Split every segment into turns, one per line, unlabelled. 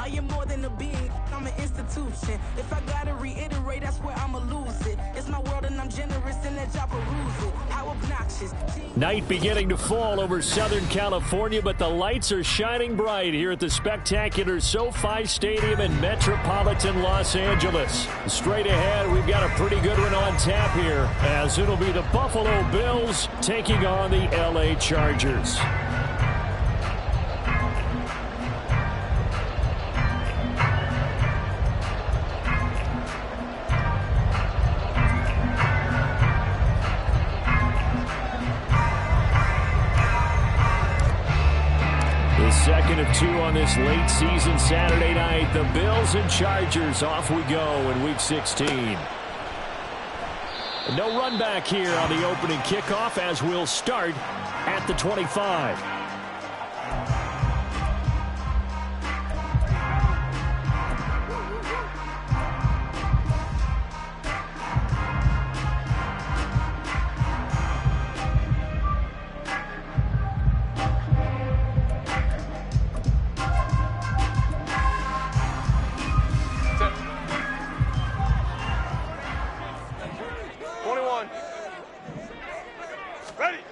I am more than a being, I'm an institution. If I gotta reiterate, that's where I'ma lose it. It's my world and I'm generous and that y'all peruse it. How obnoxious.
Night beginning to fall over Southern California, but the lights are shining bright here at the spectacular SoFi Stadium in metropolitan Los Angeles. Straight ahead, we've got a pretty good one on tap here, as it'll be the Buffalo Bills taking on the LA Chargers. Second of two on this late season Saturday night. The Bills and Chargers, off we go in Week 16. No run back here on the opening kickoff as we'll start at the 25.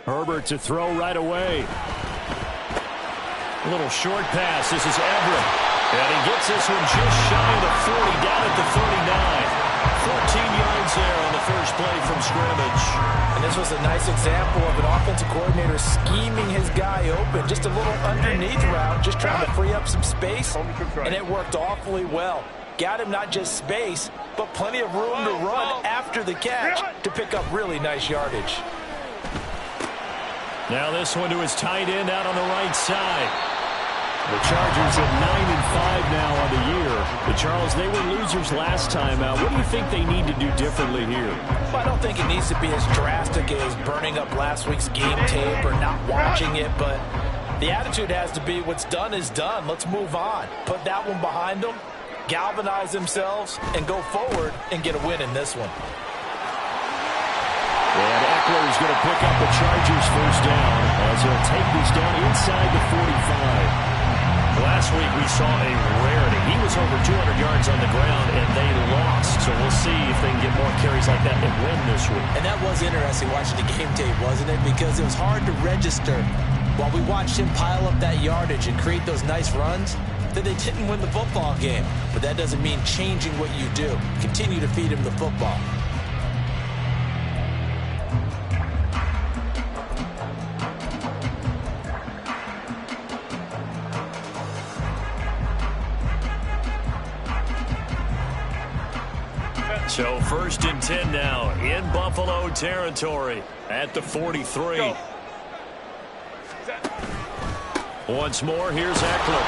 Herbert to throw right away. A little short pass. This is Everett. And he gets this one just shy of the 40, down at the 39. 14 yards there on the first play from scrimmage.
And this was a nice example of an offensive coordinator scheming his guy open. Just a little underneath route, just trying to free up some space. And it worked awfully well. Got him not just space, but plenty of room to run after the catch to pick up really nice yardage.
Now this one to his tight end out on the right side. The Chargers at 9-5 now on the year. But Charles, they were losers last time out. What do you think they need to do differently here?
Well, I don't think it needs to be as drastic as burning up last week's game tape or not watching it, but the attitude has to be what's done is done. Let's move on. Put that one behind them, galvanize themselves, and go forward and get a win in this one.
And Eckler is going to pick up the Chargers first down as he'll take this down inside the 45. Last week we saw a rarity. He was over 200 yards on the ground, and they lost. So we'll see if they can get more carries like that and win this week.
And that was interesting watching the game tape, wasn't it? Because it was hard to register while we watched him pile up that yardage and create those nice runs that they didn't win the football game. But that doesn't mean changing what you do. Continue to feed him the football.
So 1st and 10 now in Buffalo territory at the 43. Go. Once more, here's Eckler.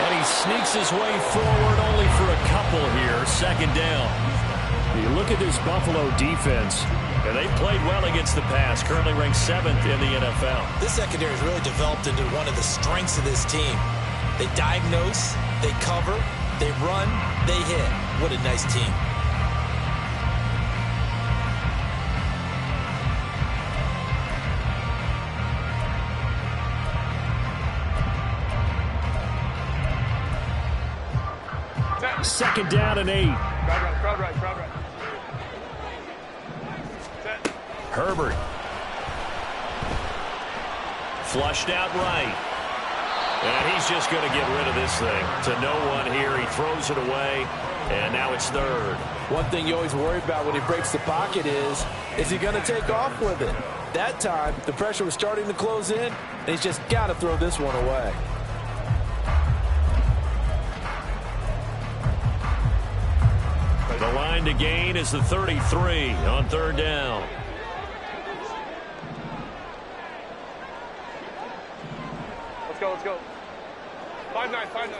And he sneaks his way forward only for a couple here. 2nd down. You look at this Buffalo defense, and they played well against the pass. Currently ranked 7th in the NFL.
This secondary has really developed into one of the strengths of this team. They diagnose, they cover, they run, they hit. What a nice team.
Second down and 8.
Crowd right.
Herbert. Flushed out right. And he's just going to get rid of this thing. To no one here. He throws it away. And now it's 3rd.
One thing you always worry about when he breaks the pocket is he going to take off with it? That time, the pressure was starting to close in, and he's just got to throw this one away.
The line to gain is the 33 on 3rd down.
Let's go. 5-9.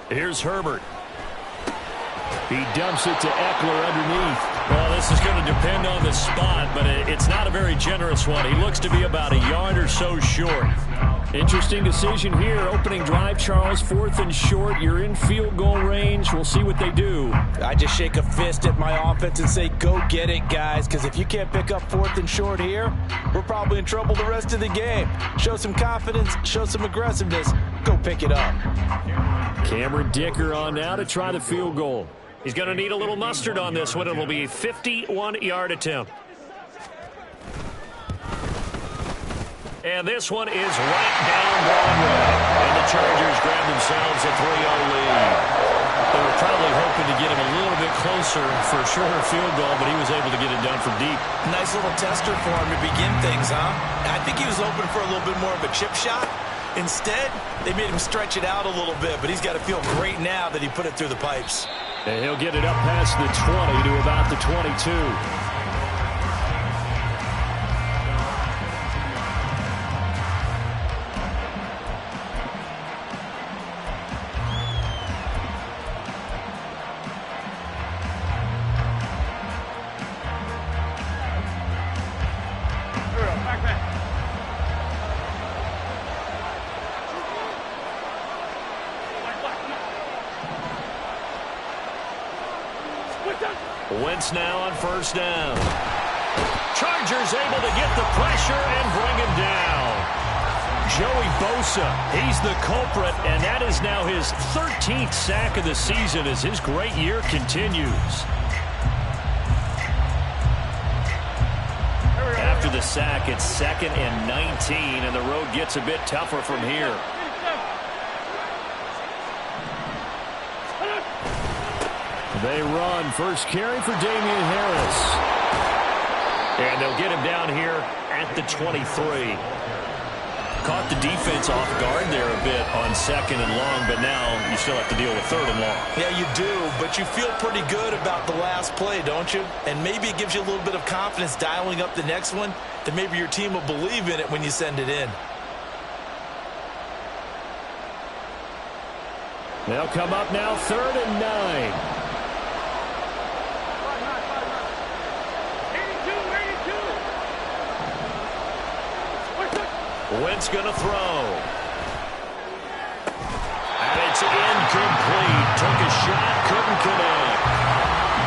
Here's Herbert. He dumps it to Eckler underneath. Well, this is going to depend on the spot, but it's not a very generous one. He looks to be about a yard or so short. Interesting decision here. Opening drive, Charles. 4th and short. You're in field goal range. We'll see what they do.
I just shake a fist at my offense and say, go get it, guys, because if you can't pick up 4th and short here, we're probably in trouble the rest of the game. Show some confidence, show some aggressiveness, go pick it up.
Cameron Dicker on now to try the field goal. He's going to need a little mustard on this one. It'll be a 51-yard attempt. And this one is right down Broadway. And the Chargers grab themselves a 3-0 lead. They were probably hoping to get him a little bit closer for a shorter field goal, but he was able to get it done from deep.
Nice little tester for him to begin things, huh? I think he was hoping for a little bit more of a chip shot. Instead, they made him stretch it out a little bit, but he's got to feel great now that he put it through the pipes.
And he'll get it up past the 20 to about the 22. Wentz now on 1st down. Chargers able to get the pressure and bring him down. Joey Bosa, he's the culprit, and that is now his 13th sack of the season as his great year continues. After the sack, it's 2nd and 19, and the road gets a bit tougher from here. They run. First carry for Damian Harris. And they'll get him down here at the 23. Caught the defense off guard there a bit on 2nd and long, but now you still have to deal with 3rd and long.
Yeah, you do, but you feel pretty good about the last play, don't you? And maybe it gives you a little bit of confidence dialing up the next one, that maybe your team will believe in it when you send it in.
They'll come up now 3rd and 9. Wentz going to throw. And it's incomplete. Took a shot, couldn't connect.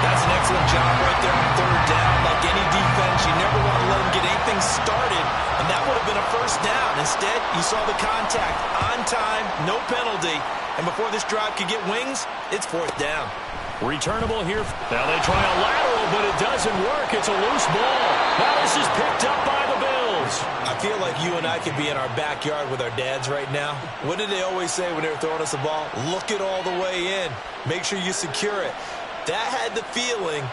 That's an excellent job right there on 3rd down. Like any defense, you never want to let them get anything started, and that would have been a 1st down. Instead, you saw the contact on time, no penalty, and before this drive could get wings, it's 4th down.
Returnable here. Now they try a lateral, but it doesn't work. It's a loose ball. Now this is picked up by the Bills.
I feel like you and I could be in our backyard with our dads right now. What did they always say when they were throwing us the ball? Look it all the way in. Make sure you secure it. That had the feeling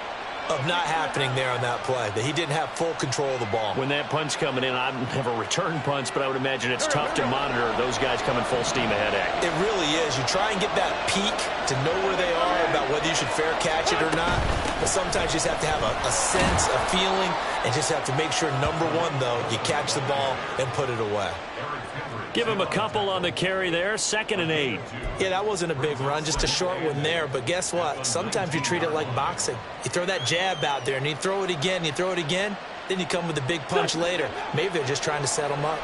of not happening there on that play, that he didn't have full control of the ball.
When that punch coming in, I've never returned punts, but I would imagine it's tough to monitor those guys coming full steam ahead at you.
It really is. You try and get that peek to know where they are, about whether you should fair catch it or not. But sometimes you just have to have a sense, a feeling, and just have to make sure, number one, though, you catch the ball and put it away.
Give him a couple on the carry there. 2nd and 8.
Yeah, that wasn't a big run, just a short one there. But guess what? Sometimes you treat it like boxing. You throw that jab out there, and you throw it again, then you come with a big punch later. Maybe they're just trying to set them up.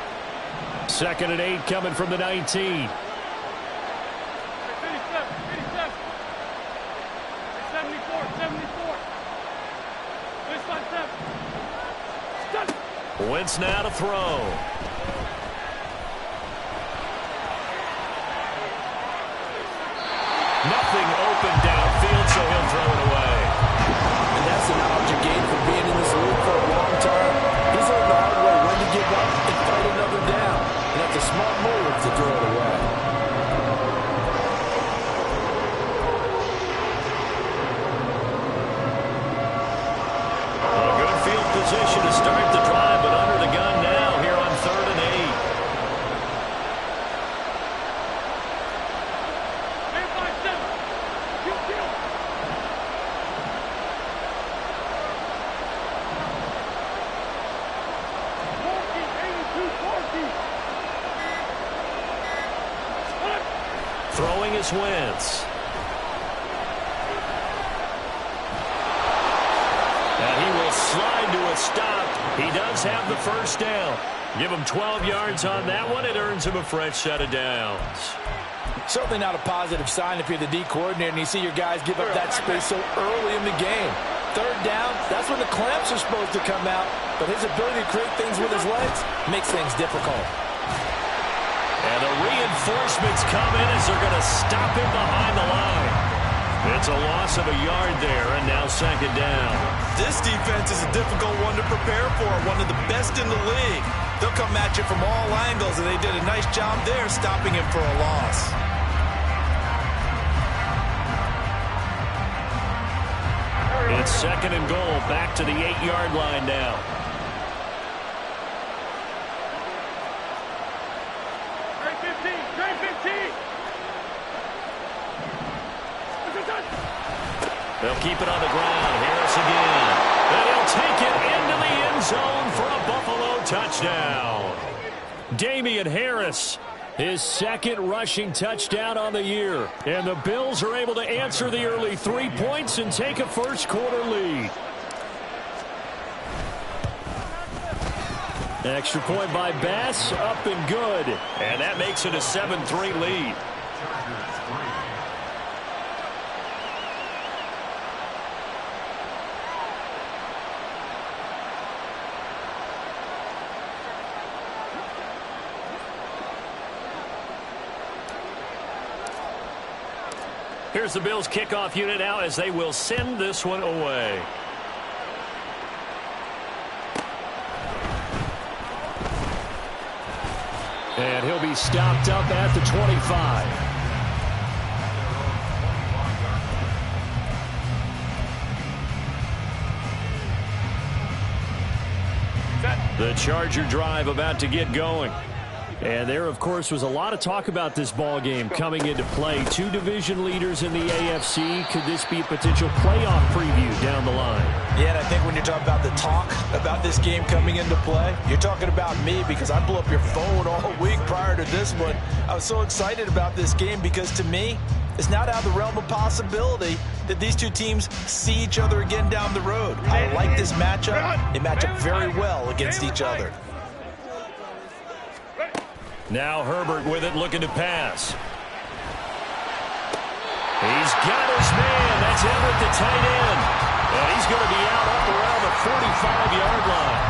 2nd and 8 coming from the 19. Wentz now to throw. Nothing open downfield, so he'll throw it away.
And that's the knowledge you gain from being in this league for a long time. He's learned the hard way when to give up and fight another down. And that's a smart move to throw it away.
A good field position to start the drive, but under the gun now here on 3rd and 8. Throwing is Wentz. And he will slide to a stop. He does have the 1st down. Give him 12 yards on that one. It earns him a fresh set of downs.
Certainly not a positive sign if you're the D coordinator and you see your guys give up that space so early in the game. Third down, that's when the clamps are supposed to come out, but his ability to create things with his legs makes things difficult.
And the reinforcements come in as they're going to stop him behind the line. It's a loss of a yard there, and now second down.
This defense is a difficult one to prepare for, one of the best in the league. They'll come at you from all angles, and they did a nice job there stopping him for a loss.
It's second and goal, back to the 8-yard line now.
Great 15, great 15.
They'll keep it on the ground. Harris again. And he'll take it into the end zone for a Buffalo touchdown. Damian Harris, his second rushing touchdown on the year. And the Bills are able to answer the early 3 points and take a first-quarter lead. Extra point by Bass, up and good. And that makes it a 7-3 lead. Here's the Bills' kickoff unit now as they will send this one away. And he'll be stopped up at the 25. The Charger drive about to get going. And there, of course, was a lot of talk about this ball game coming into play. Two division leaders in the AFC. Could this be a potential playoff preview down the line?
Yeah, and I think when you're talking about the talk about this game coming into play, you're talking about me because I blew up your phone all week prior to this one. I was so excited about this game because, to me, it's not out of the realm of possibility that these two teams see each other again down the road. I like this matchup. They match up very well against each other.
Now Herbert with it, looking to pass. He's got his man. That's Everett, the tight end. And he's going to be out up around the 45-yard line.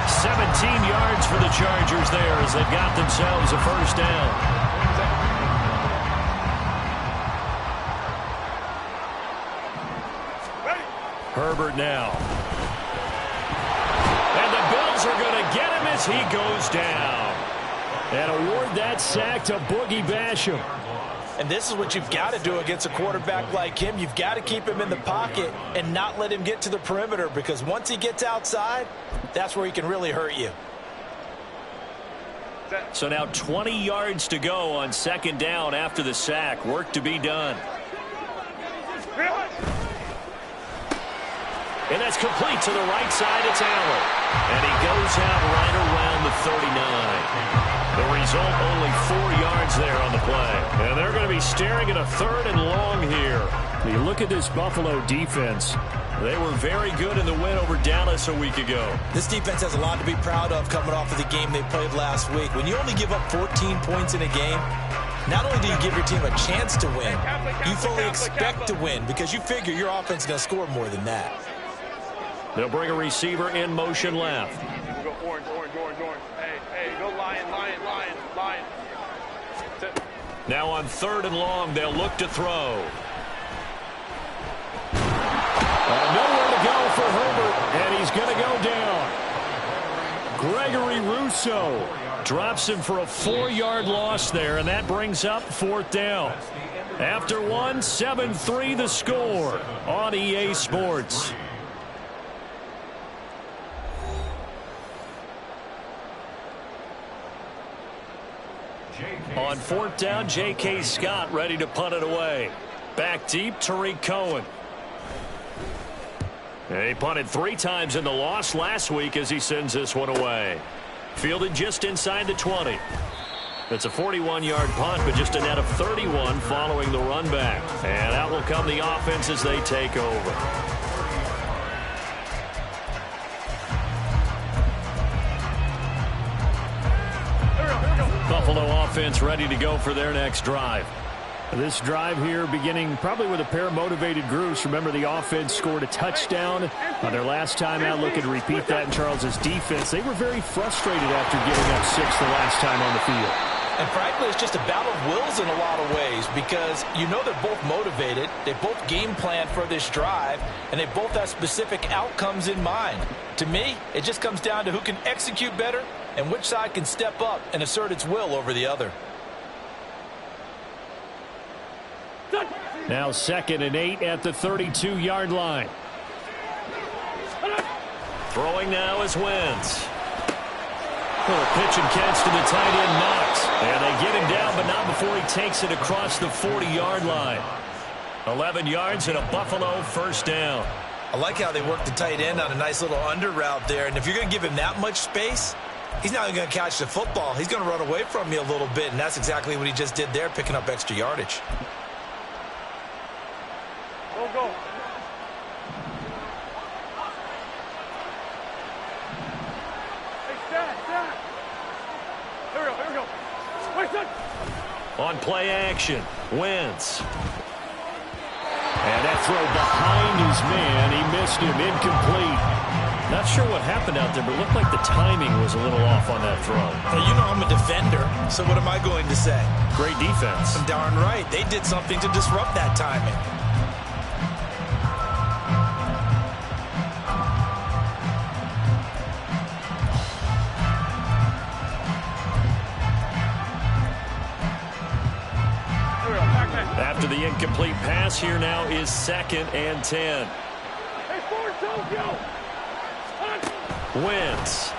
17 yards for the Chargers there as they've got themselves a first down. Herbert now. And the Bills are going to get him as he goes down. And award that sack to Boogie Basham.
And this is what you've got to do against a quarterback like him. You've got to keep him in the pocket and not let him get to the perimeter, because once he gets outside, that's where he can really hurt you.
So now 20 yards to go on second down after the sack. Work to be done. And that's complete to the right side. It's Allen. And he goes out right around the 39. The result, only 4 yards there on the play. And they're going to be staring at a third and long here. You look at this Buffalo defense. They were very good in the win over Dallas a week ago.
This defense has a lot to be proud of coming off of the game they played last week. When you only give up 14 points in a game, not only do you give your team a chance to win, you fully expect to win because you figure your offense is going to score more than that.
They'll bring a receiver in motion left.
Go orange, orange, orange, orange. Hey, go lion, lion, lion, lion. That's it.
Now on third and long, they'll look to throw. Nowhere to go for Herbert, and he's going to go down. Gregory Rousseau drops him for a 4-yard loss there, and that brings up fourth down. After one, 7-3 the score on EA Sports. On fourth down, J.K. Scott ready to punt it away. Back deep, Tariq Cohen. He punted 3 times in the loss last week as he sends this one away. Fielded just inside the 20. It's a 41-yard punt, but just a net of 31 following the run back. And out will come the offense as they take over. Buffalo offense ready to go for their next drive. This drive here beginning probably with a pair of motivated groups. Remember, the offense scored a touchdown on their last time out. Looking to repeat that in Charles's defense. They were very frustrated after giving up 6 the last time on the field.
And frankly, it's just a battle of wills in a lot of ways because you know they're both motivated. They both game plan for this drive, and they both have specific outcomes in mind. To me, it just comes down to who can execute better and which side can step up and assert its will over the other.
Now 2nd and 8 at the 32-yard line. Throwing now is Wentz. Little pitch and catch to the tight end, Knox. And they get him down, but not before he takes it across the 40-yard line. 11 yards and a Buffalo first down.
I like how they work the tight end on a nice little under route there. And if you're going to give him that much space, he's not even going to catch the football. He's going to run away from you a little bit, and that's exactly what he just did there, picking up extra yardage.
Go. Here we go. Wait, son.
On play action, Wentz. And that throw behind his man. He missed him, incomplete. Not sure what happened out there, but it looked like the timing was a little off on that throw.
Well, you know I'm a defender, so what am I going to say?
Great defense.
I'm darn right. They did something to disrupt that timing.
After the incomplete pass, here now is 2nd and 10.
Hey, forward, Tokyo.
Wentz.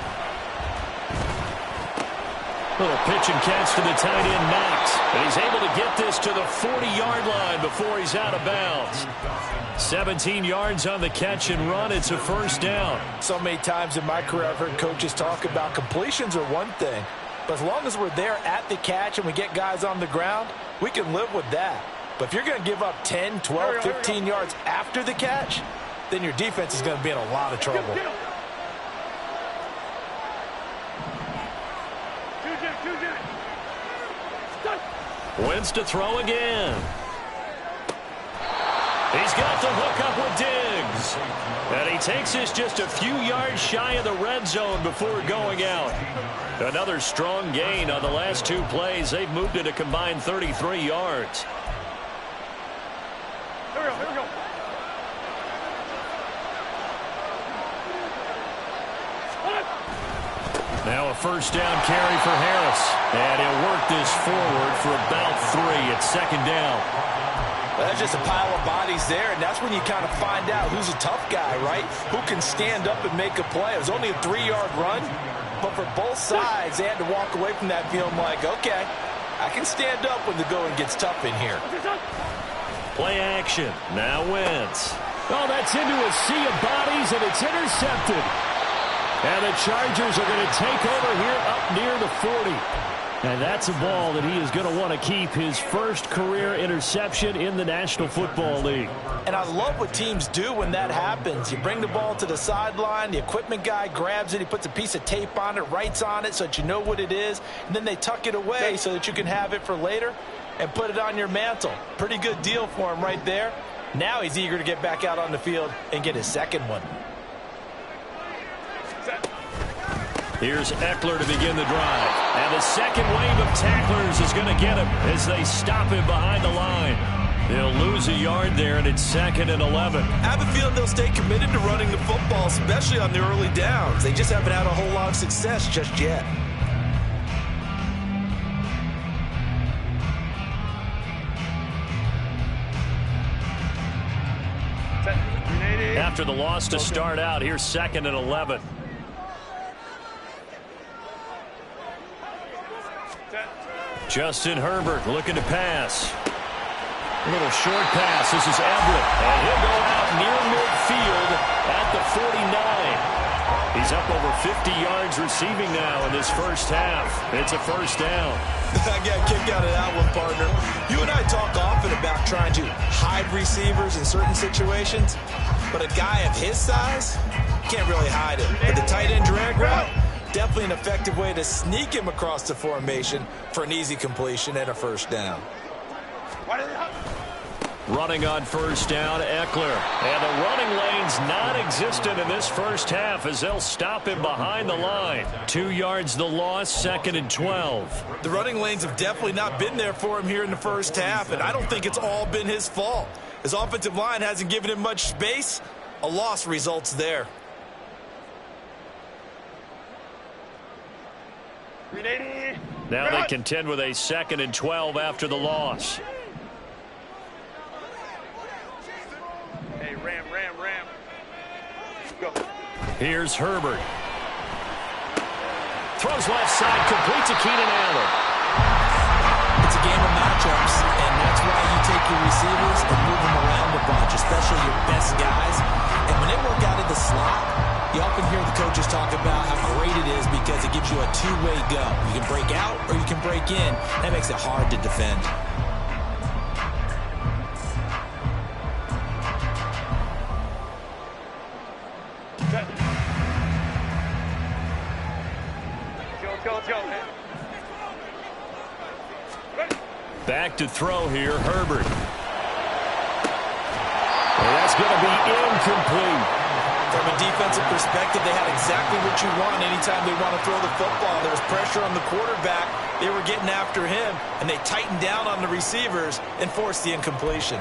Little pitch and catch to the tight end, Knox. And he's able to get this to the 40-yard line before he's out of bounds. 17 yards on the catch and run. It's a first down.
So many times in my career I've heard coaches talk about completions are one thing, but as long as we're there at the catch and we get guys on the ground, we can live with that. But if you're going to give up 10, 12, 15 yards after the catch, then your defense is going to be in a lot of trouble.
Wentz to throw again. He's got the hook up with Diggs. And he takes this just a few yards shy of the red zone before going out. Another strong gain on the last 2 plays. They've moved it a combined 33 yards.
Here we go.
Now a first down carry for Harris. And he'll work this forward for about 3 at 2nd down.
Well, that's just a pile of bodies there, and that's when you kind of find out who's a tough guy, right? Who can stand up and make a play. It was only a 3-yard run, but for both sides, they had to walk away from that feeling like, okay, I can stand up when the going gets tough in here.
Play action. Now Wentz. Oh, that's into a sea of bodies, and it's intercepted. And the Chargers are going to take over here up near the 40. And that's a ball that he is going to want to keep, his first career interception in the National Football League.
And I love what teams do when that happens. You bring the ball to the sideline, the equipment guy grabs it, he puts a piece of tape on it, writes on it so that you know what it is, and then they tuck it away so that you can have it for later and put it on your mantle. Pretty good deal for him right there. Now he's eager to get back out on the field and get his second one.
Here's Eckler to begin the drive. And the second wave of tacklers is going to get him as they stop him behind the line. They'll lose a yard there, and it's 2nd and 11.
I have a feeling they'll stay committed to running the football, especially on the early downs. They just haven't had a whole lot of success just yet.
After the loss to start out, here's 2nd and 11. Justin Herbert looking to pass. A little short pass. This is Everett. And he'll go out near midfield at the 49. He's up over 50 yards receiving now in this first half. It's a first down.
I got kicked out of that one, partner. You and I talk often about trying to hide receivers in certain situations, but a guy of his size can't really hide it. But the tight end drag route, Definitely an effective way to sneak him across the formation for an easy completion and a first down.
Running on first down, Eckler. And the running lane's non-existent in this first half as they'll stop him behind the line. 2 yards the loss, 2nd and 12.
The running lanes have definitely not been there for him here in the first half, and I don't think it's all been his fault. His offensive line hasn't given him much space. A loss results there.
Now they contend with a 2nd and 12 after the loss.
Hey, ram. Go.
Here's Herbert. Throws left side, complete to Keenan Allen.
It's a game of matchups, and that's why you take your receivers and move them around a bunch, especially your best guys. And when they work out of the slot, you often hear the coaches talk about how great it is because it gives you a two-way go. You can break out or you can break in. That makes it hard to defend.
Let's go.
Back to throw here, Herbert. And that's going to be incomplete.
From a defensive perspective, they had exactly what you want anytime they want to throw the football. There was pressure on the quarterback. They were getting after him, and they tightened down on the receivers and forced the incompletion.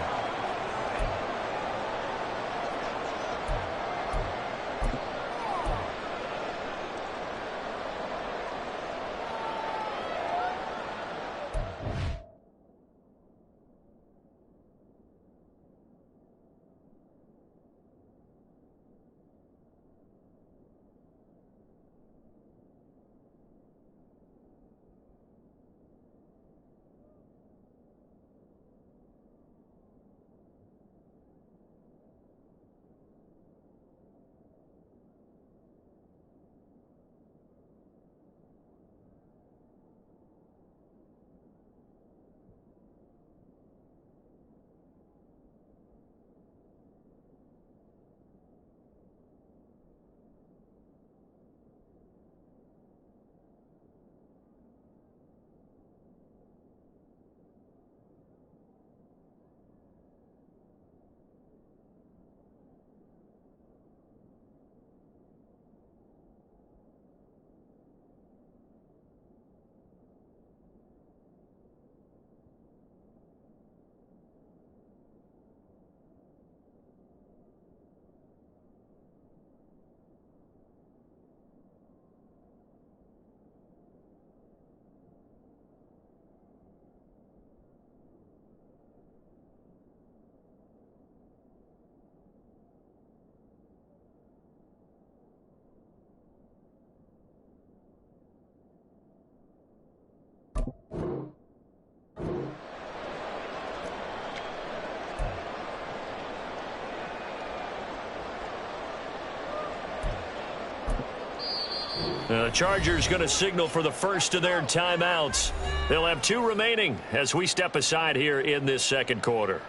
The Chargers going to signal for the first of their timeouts. They'll have 2 remaining as we step aside here in this second quarter.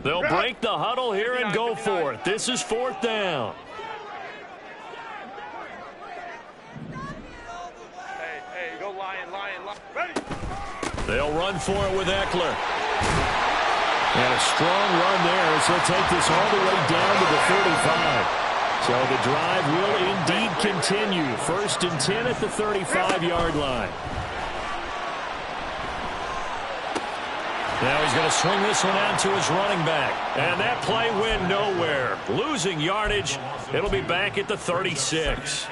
They'll break the huddle here and go for it. This is 4th down.
Hey, go lion. Ready?
They'll run for it with Eckler. And a strong run there as he'll take this all the way down to the 35. So the drive will indeed continue. 1st and 10 at the 35-yard line. Now he's going to swing this one out to his running back. And that play went nowhere. Losing yardage. It'll be back at the 36.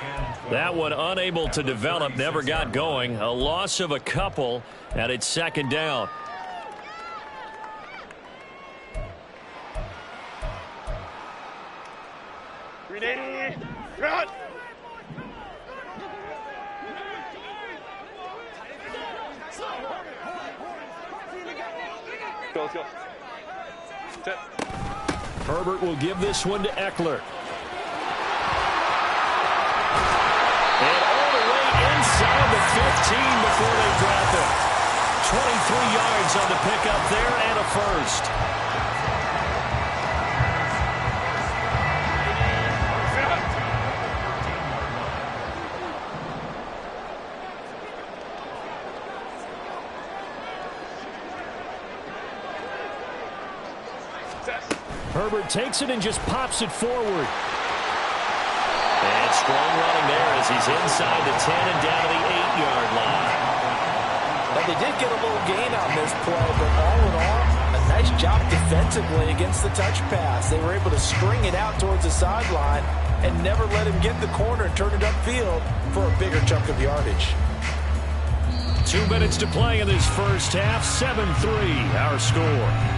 That one unable to develop, never got going. A loss of a couple, and it's 2nd down.
Run! Let's go.
Herbert will give this one to Eckler. before they drop it. 23 yards on the pickup there and a first. Herbert takes it and just pops it forward. And strong running there as he's inside the 10 and down to the 8-yard line.
Now, they did get a little gain on this play, but all in all, a nice job defensively against the touch pass. They were able to string it out towards the sideline and never let him get the corner and turn it upfield for a bigger chunk of yardage.
2 minutes to play in this first half. 7-3 our score.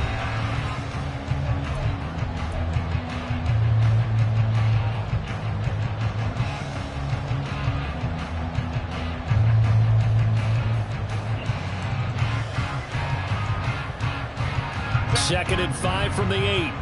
Second and 5 from the 8.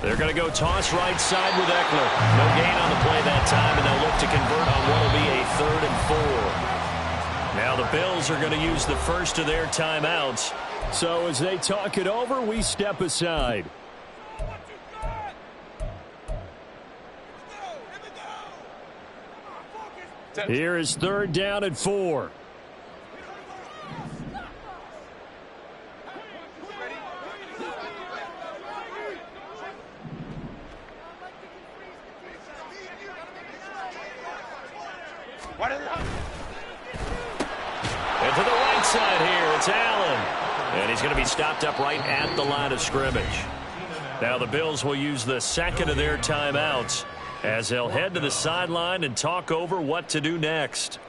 They're going to go toss right side with Eckler. No gain on the play that time, and they'll look to convert on what will be a 3rd and 4. Now the Bills are going to use the first of their timeouts. So as they talk it over, we step aside. Here is 3rd down and 4. And to the right side here, it's Allen. And he's going to be stopped up right at the line of scrimmage. Now the Bills will use the second of their timeouts as they'll head to the sideline and talk over what to do next.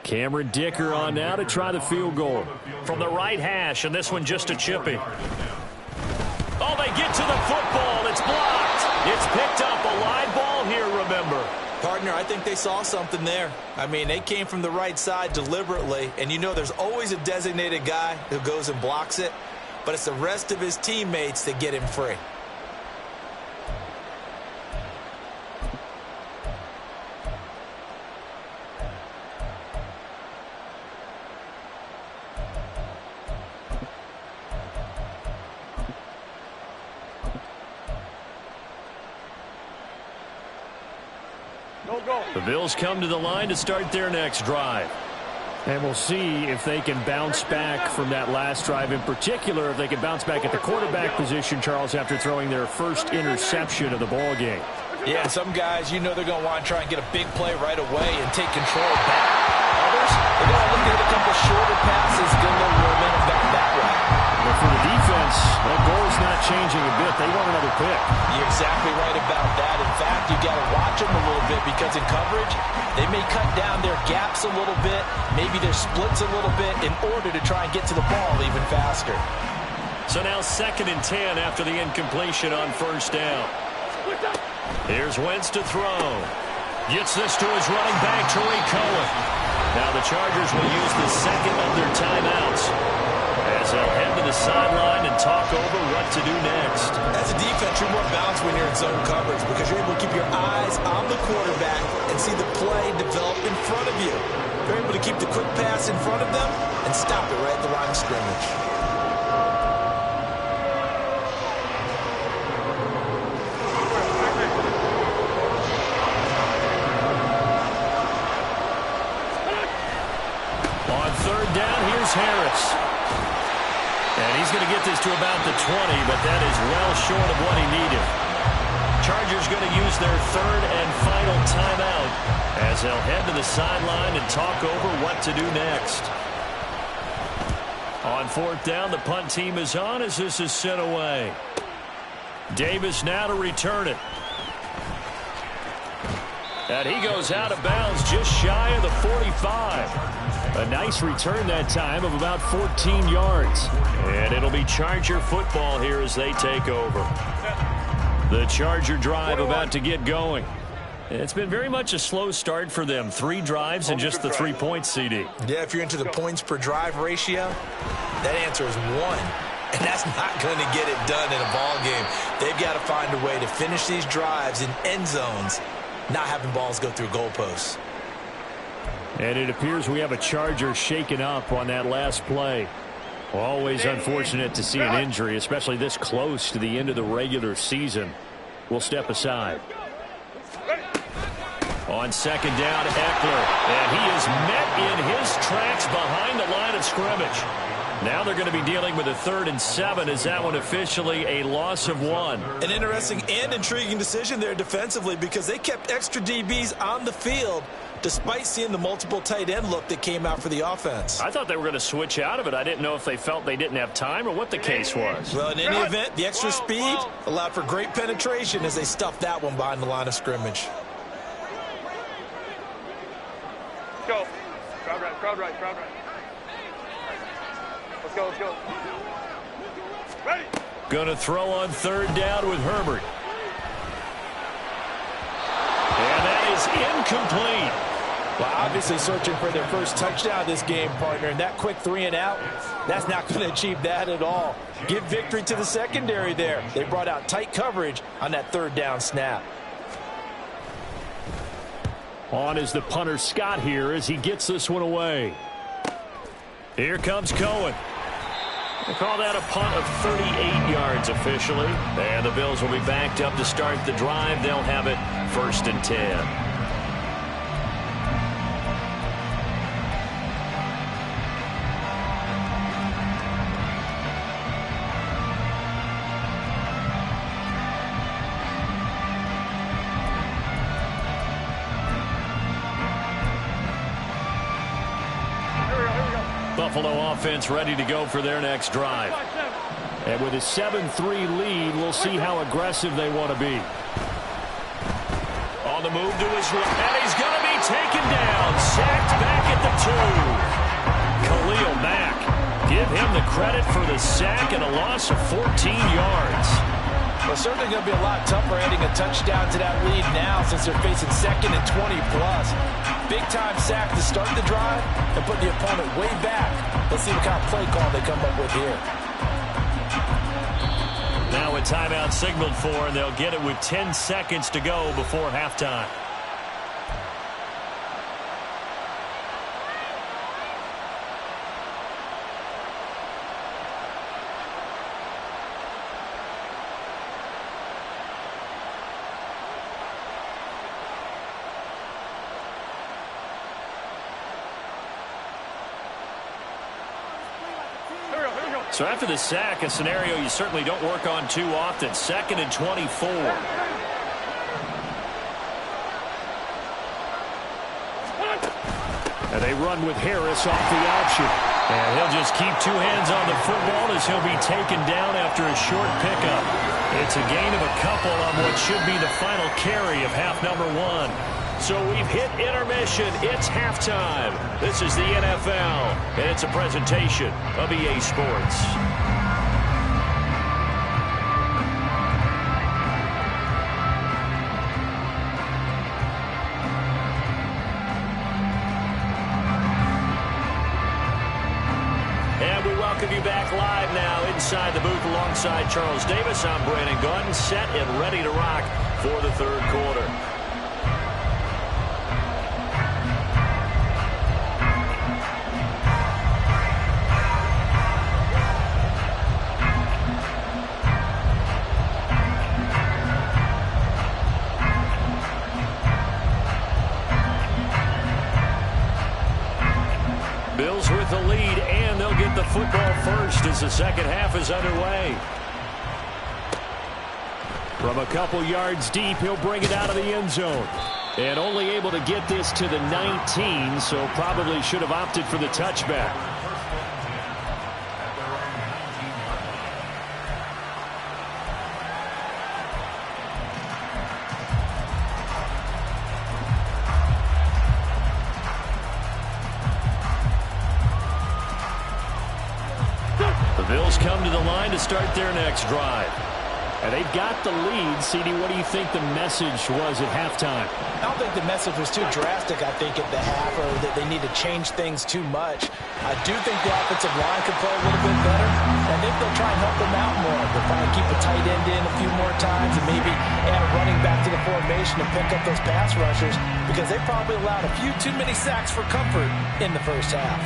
Cameron Dicker on now to try the field goal. From the right hash, and this one just a chipping. Oh, they get to the football. It's blocked. It's picked up. A live ball here, remember.
Partner, I think they saw something there. I mean, they came from the right side deliberately, and you know there's always a designated guy who goes and blocks it, but it's the rest of his teammates that get him free.
The Bills come to the line to start their next drive. And we'll see if they can bounce back from that last drive. In particular, if they can bounce back at the quarterback position, Charles, after throwing their first interception of the ball game.
Yeah, some guys, you know they're going to want to try and get a big play right away and take control back. Others, they're going to look at a couple shorter passes, get a little momentum back that way.
But for the defense, that goal is not changing a bit. They want another pick.
You're exactly right about that. In fact, you got to watch them a little bit because in coverage, they may cut down their gaps a little bit, maybe their splits a little bit in order to try and get to the ball even faster.
So now 2nd and 10 after the incompletion on 1st down. Here's Wentz to throw. Gets this to his running back, Tariq Cohen. Now the Chargers will use the second of their timeouts as they'll head to the sideline and talk over what to do next.
As a defense, you're more balanced when you're in zone coverage because you're able to keep your eyes on the quarterback and see the play develop in front of you. You're able to keep the quick pass in front of them and stop it right at the line of scrimmage.
On 3rd down, here's Harris. And he's going to get this to about the 20, but that is well short of what he needed. Chargers going to use their 3rd and final timeout as they'll head to the sideline and talk over what to do next. On 4th down, the punt team is on as this is sent away. Davis now to return it. And he goes out of bounds just shy of the 45. A nice return that time of about 14 yards. And it'll be Charger football here as they take over. The Charger drive about to get going. It's been very much a slow start for them. 3 drives and just the 3 points, CD.
Yeah, if you're into the points per drive ratio, that answer is 1. And that's not going to get it done in a ball game. They've got to find a way to finish these drives in end zones, not having balls go through goalposts.
And it appears we have a Charger shaken up on that last play. Always unfortunate to see an injury, especially this close to the end of the regular season. We'll step aside. On second down, Eckler. And he is met in his tracks behind the line of scrimmage. Now they're going to be dealing with a 3rd and 7. Is that one officially a loss of 1?
An interesting and intriguing decision there defensively because they kept extra DBs on the field despite seeing the multiple tight end look that came out for the offense.
I thought they were going to switch out of it. I didn't know if they felt they didn't have time or what the case was.
Well, in any event, the extra speed allowed for great penetration as they stuffed that one behind the line of scrimmage.
Go. Crowd right. Let's go. Ready.
Going to throw on 3rd down with Herbert. And that is incomplete.
Well, obviously searching for their first touchdown this game, partner, and that quick 3 and out, that's not going to achieve that at all. Give victory to the secondary there. They brought out tight coverage on that 3rd down snap.
On is the punter Scott here as he gets this one away. Here comes Cohen. We'll call that a punt of 38 yards officially. And the Bills will be backed up to start the drive. They'll have it 1st and 10. Buffalo offense ready to go for their next drive. And with a 7-3 lead, we'll see how aggressive they want to be. On the move to his right, and he's going to be taken down. Sacked back at the 2. Khalil Mack. Give him the credit for the sack and a loss of 14 yards.
Well, certainly going to be a lot tougher adding a touchdown to that lead now since they're facing 2nd and 20+. Big-time sack to start the drive and put the opponent way back. Let's see what kind of play call they come up with here.
Now a timeout signaled for, and they'll get it with 10 seconds to go before halftime. So after the sack, a scenario you certainly don't work on too often. 2nd and 24. And they run with Harris off the option. And he'll just keep 2 hands on the football as he'll be taken down after a short pickup. It's a gain of a couple on what should be the final carry of half number 1. So we've hit intermission. It's halftime. This is the NFL, and it's a presentation of EA Sports. And we welcome you back live now inside the booth alongside Charles Davis. I'm Brandon Gunn, set and ready to rock for the 3rd quarter. Bills with the lead, and they'll get the football first as the second half is underway. From a couple yards deep, he'll bring it out of the end zone. And only able to get this to the 19, so probably should have opted for the touchback. The Bills come to the line to start their next drive. And they've got the lead. CD, what do you think the message was at halftime?
I don't think the message was too drastic, I think, at the half, or that they need to change things too much. I do think the offensive line could play a little bit better. I think they'll try and help them out more. They'll probably keep a tight end in a few more times and maybe add a running back to the formation to pick up those pass rushers, because they probably allowed a few too many sacks for comfort in the first half.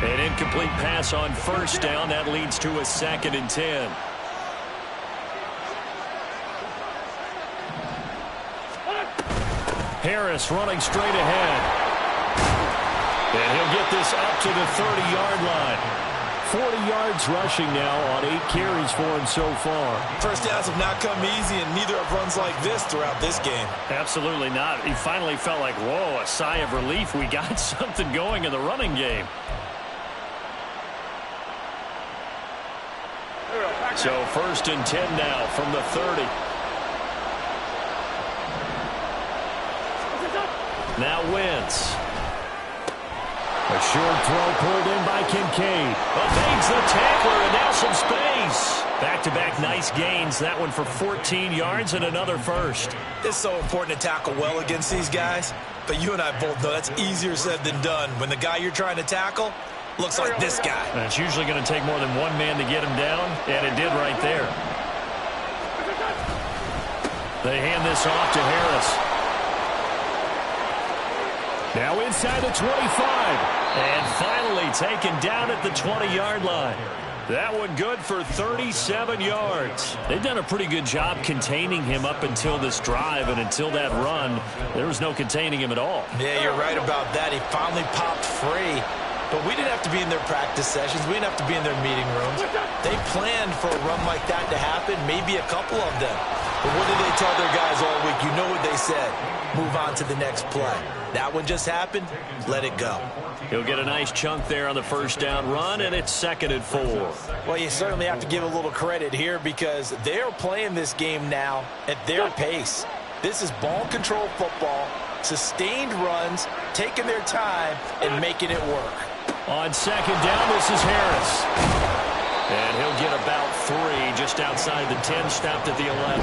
An incomplete pass on first down. That leads to a 2nd and 10. Harris running straight ahead. And he'll get this up to the 30-yard line. 40 yards rushing now on 8 carries for him so far.
First downs have not come easy, and neither have runs like this throughout this game.
Absolutely not. He finally felt like, whoa, a sigh of relief. We got something going in the running game. So 1st and 10 now from the 30. Now Wentz. A short throw pulled in by Kincaid. Evades the tackler, and now some space. Back-to-back nice gains. That one for 14 yards and another first.
It's so important to tackle well against these guys, but you and I both know that's easier said than done. When the guy you're trying to tackle looks like this guy.
And it's usually going to take more than one man to get him down, and it did right there. They hand this off to Harris. Now inside the 25. And finally taken down at the 20-yard line. That one good for 37 yards. They've done a pretty good job containing him up until this drive, and until that run, there was no containing him at all.
Yeah, you're right about that. He finally popped free. But we didn't have to be in their practice sessions. We didn't have to be in their meeting rooms. They planned for a run like that to happen, maybe a couple of them. But what did they tell their guys all week? You know what they said. Move on to the next play. That one just happened. Let it go.
He'll get a nice chunk there on the first down run, and it's 2nd and 4.
Well, you certainly have to give a little credit here, because they're playing this game now at their pace. This is ball control football, sustained runs, taking their time, and making it work.
On 2nd down, this is Harris. And he'll get about 3 just outside the 10, stopped at the 11.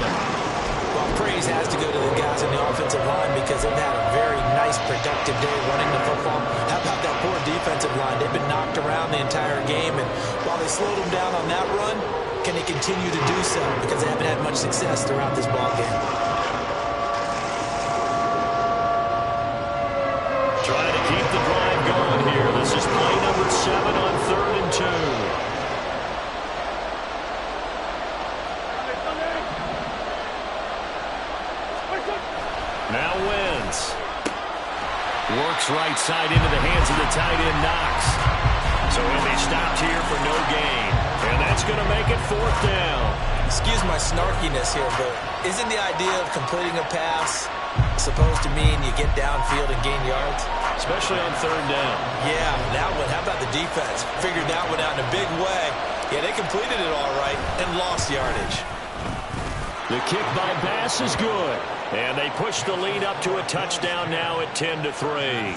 Well, praise has to go to the guys on the offensive line, because they've had a very nice, productive day running the football. How about that poor defensive line? They've been knocked around the entire game, and while they slowed them down on that run, can they continue to do so? Because they haven't had much success throughout this ball game.
Trying to keep the drive going here. This is play number 7 on 3rd and 2. Now Wentz. Works right side into the hands of the tight end, Knox. So he'll be stopped here for no gain. And that's going to make it 4th down.
Excuse my snarkiness here, but isn't the idea of completing a pass supposed to mean you get downfield and gain yards?
Especially on 3rd down.
Yeah, that one. How about the defense? Figured that one out in a big way.
Yeah, they completed it all right and lost yardage.
The kick by Bass is good. And they push the lead up to a touchdown now at 10-3.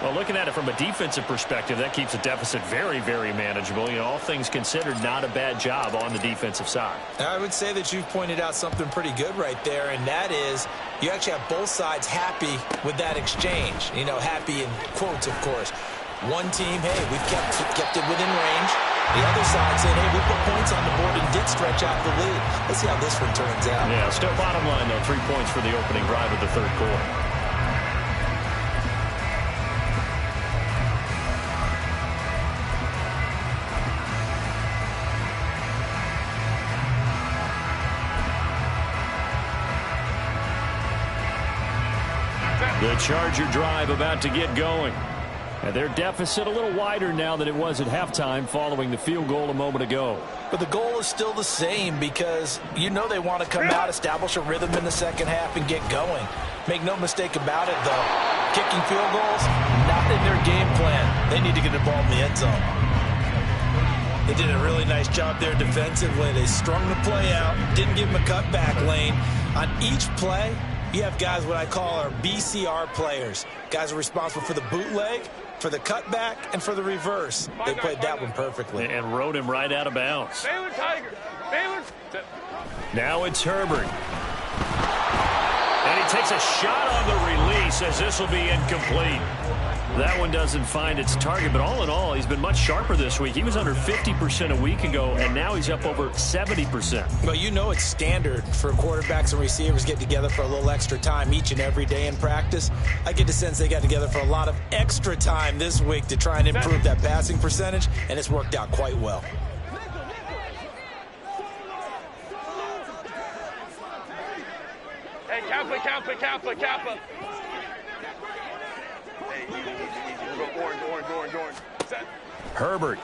Well, looking at it from a defensive perspective, that keeps the deficit very, very manageable. You know, all things considered, not a bad job on the defensive side.
I would say that you've pointed out something pretty good right there, and that is you actually have both sides happy with that exchange. You know, happy in quotes, of course. One team, hey, we've kept it within range. The other side saying, hey, we put points on the board and did stretch out the lead. Let's see how this one turns out.
Yeah, still bottom line, though, 3 points for the opening drive of the 3rd quarter. The Charger drive about to get going. And their deficit a little wider now than it was at halftime following the field goal a moment ago.
But the goal is still the same, because you know they want to come out, establish a rhythm in the second half, and get going. Make no mistake about it, though. Kicking field goals, not in their game plan. They need to get the ball in the end zone.
They did a really nice job there defensively. They strung the play out, didn't give them a cutback lane. On each play, you have guys what I call our BCR players. Guys are responsible for the bootleg, for the cutback, and for the reverse. They played that one perfectly.
And rode him right out of bounds.
Baylor Tiger. Baylor.
Now it's Herbert. And he takes a shot on the release as this will be incomplete. That one doesn't find its target, but all in all, he's been much sharper this week. He was under 50% a week ago, and now he's up over 70%.
Well, you know it's standard for quarterbacks and receivers get together for a little extra time each and every day in practice. I get the sense they got together for a lot of extra time this week to try and improve that passing percentage, and it's worked out quite well.
Hey, Kappa. Hey, easy. Go orange. Set.
Herbert.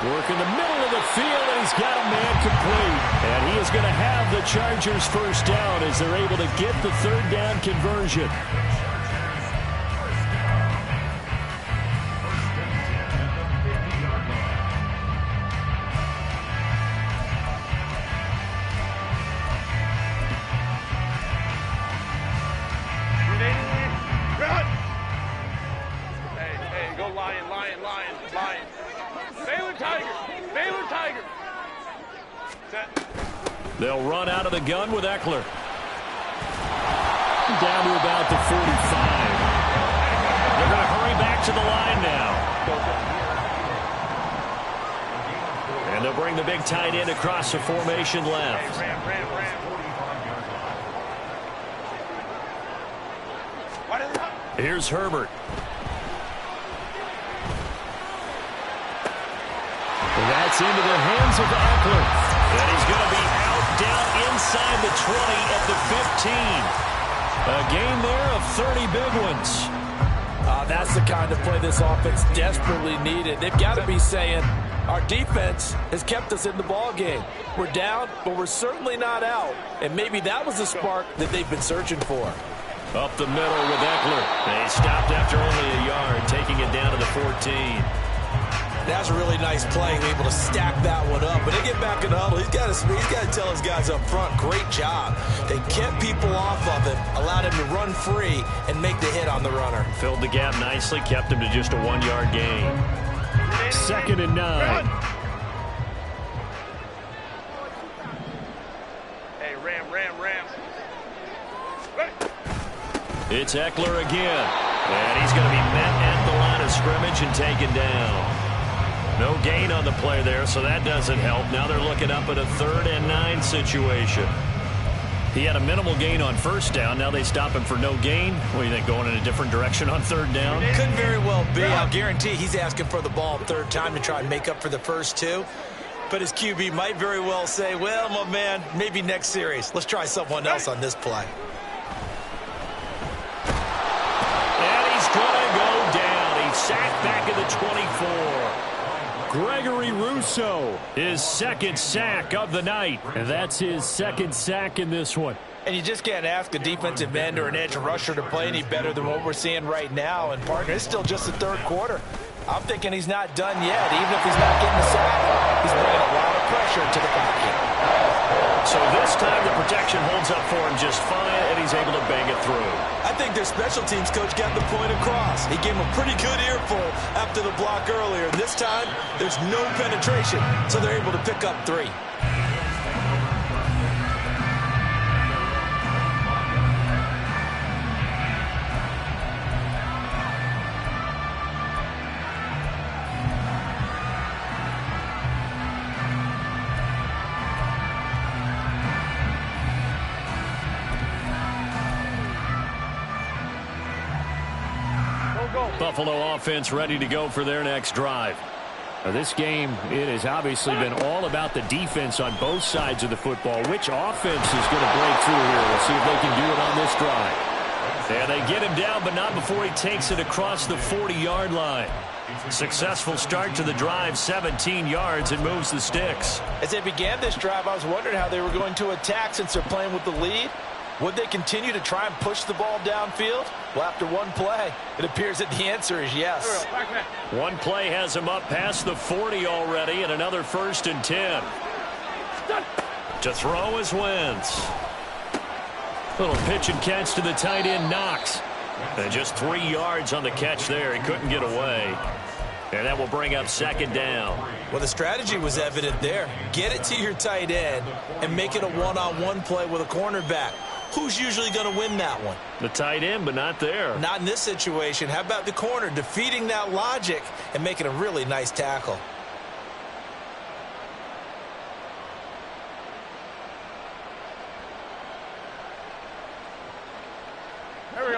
Working the middle of the field, and he's got a man complete. And he is going to have the Chargers first down as they're able to get the third down conversion.
Lion. Baylor Tiger. Set.
They'll run out of the gun with Eckler. Down to about the 45. They're going to hurry back to the line now. And they'll bring the big tight end across the formation left.
Ram.
Here's Herbert. And that's into the hands of Eckler. And he's going to be out down inside the 20 at the 15. A gain there of 30 big ones.
That's the kind of play this offense desperately needed. They've got to be saying, our defense has kept us in the ball game. We're down, but we're certainly not out. And maybe that was the spark that they've been searching for.
Up the middle with Eckler. And he stopped after only a yard, taking it down to the 14.
That's a really nice play, able to stack that one up. But they get back in the huddle. He's got to tell his guys up front, great job. They kept people off of him, allowed him to run free and make the hit on the runner.
Filled the gap nicely, kept him to just a 1-yard gain. 2nd and 9.
Hey, Ram.
It's Eckler again. And he's going to be met at the line of scrimmage and taken down. No gain on the play there, so that doesn't help. Now they're looking up at a 3rd and 9 situation. He had a minimal gain on first down. Now they stop him for no gain. What do you think, going in a different direction on 3rd down?
Could very well be. I'll guarantee he's asking for the ball third time to try and make up for the first two. But his QB might very well say, well, my man, maybe next series. Let's try someone else on this play.
And he's going to go down. He's sacked back at the 24. Gregory Rousseau, his 2nd sack of the night. And that's his 2nd sack in this one.
And you just can't ask a defensive end or an edge rusher to play any better than what we're seeing right now. And, partner, it's still just the 3rd quarter. I'm thinking he's not done yet. Even if he's not getting the sack, he's bringing a lot of pressure to the pocket.
So this time the protection holds up for him just fine, and he's able to bang it through.
I think their special teams coach got the point across. He gave him a pretty good earful after the block earlier. And this time, there's no penetration, so they're able to pick up 3.
Buffalo offense ready to go for their next drive. Now this game, it has obviously been all about the defense on both sides of the football. Which offense is going to break through here? We'll see if they can do it on this drive. And they get him down, but not before he takes it across the 40-yard line. Successful start to the drive, 17 yards, and moves the sticks.
As they began this drive, I was wondering how they were going to attack since they're playing with the lead. Would they continue to try and push the ball downfield? Well, after one play, it appears that the answer is yes.
One play has him up past the 40 already, and another 1st and 10. To throw is Wentz. Little pitch and catch to the tight end, Knox. And just 3 yards on the catch there. He couldn't get away. And that will bring up second down.
Well, the strategy was evident there. Get it to your tight end and make it a one-on-one play with a cornerback. Who's usually going to win that one?
The tight end, but not there.
Not in this situation. How about the corner defeating that logic and making a really nice tackle?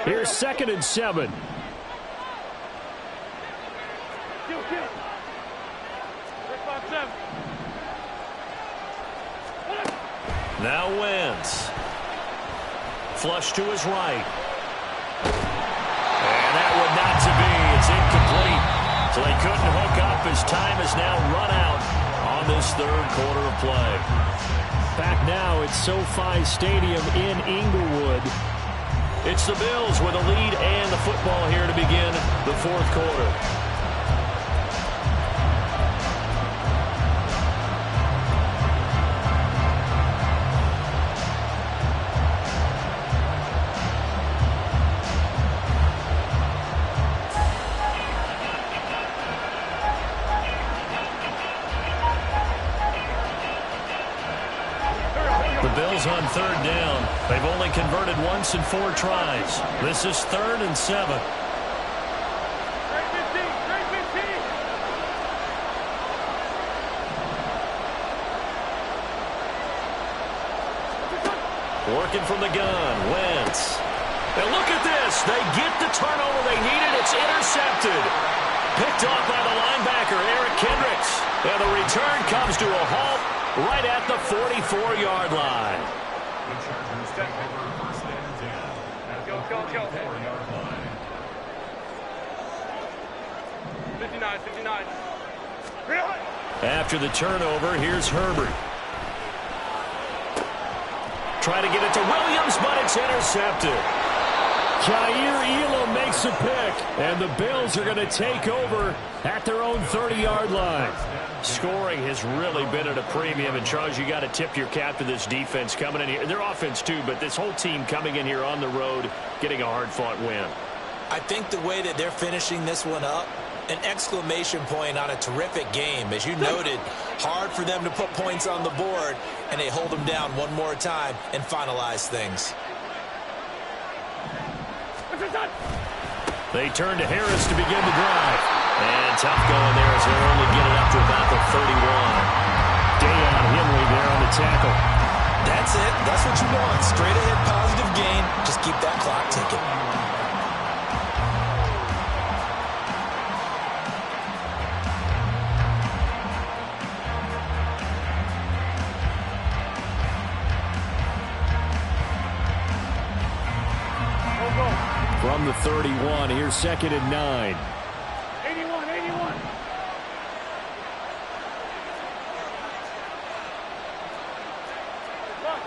Here's 2nd and 7. Now Wentz. Flush to his right. And that would not to be. It's incomplete. So they couldn't hook up. His time is now run out on this third quarter of play. Back now at SoFi Stadium in Inglewood. It's the Bills with a lead and the football here to begin the fourth quarter. On 3rd down. They've only converted once in 4 tries. This is 3rd and 7. Working from the gun, Wentz. And look at this. They get the turnover they needed. It's intercepted. Picked off by the linebacker, Eric Kendricks. And the return comes to a halt right at the 44-yard line.
Go. 59.
After the turnover, here's Herbert. Try to get it to Williams, but it's intercepted. Jair Elam makes a pick, and the Bills are going to take over at their own 30-yard line. Scoring has really been at a premium, and Charles, you got to tip your cap to this defense coming in here. Their offense too, but this whole team coming in here on the road, getting a hard-fought win.
I think the way that they're finishing this one up, an exclamation point on a terrific game. As you noted, hard for them to put points on the board, and they hold them down one more time and finalize things.
They turn to Harris to begin the drive. And tough going there as they'll only get it up to about the 31. Dayon Henry there on the tackle.
That's it. That's what you want. Straight ahead positive gain. Just keep that clock ticking.
From the 31, here's 2nd and 9.
81. Look.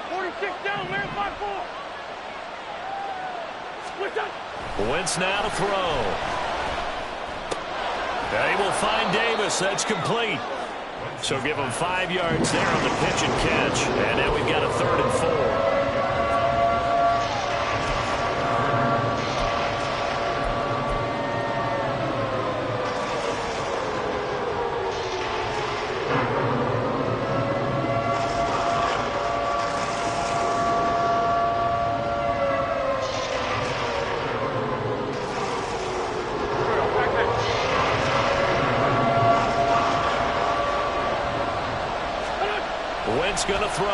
46 down, man, 5-4.
Wentz now to throw. They will find Davis. That's complete. So give him 5 yards there on the pitch and catch. And now we've got a 3rd and 4. Going to throw. Able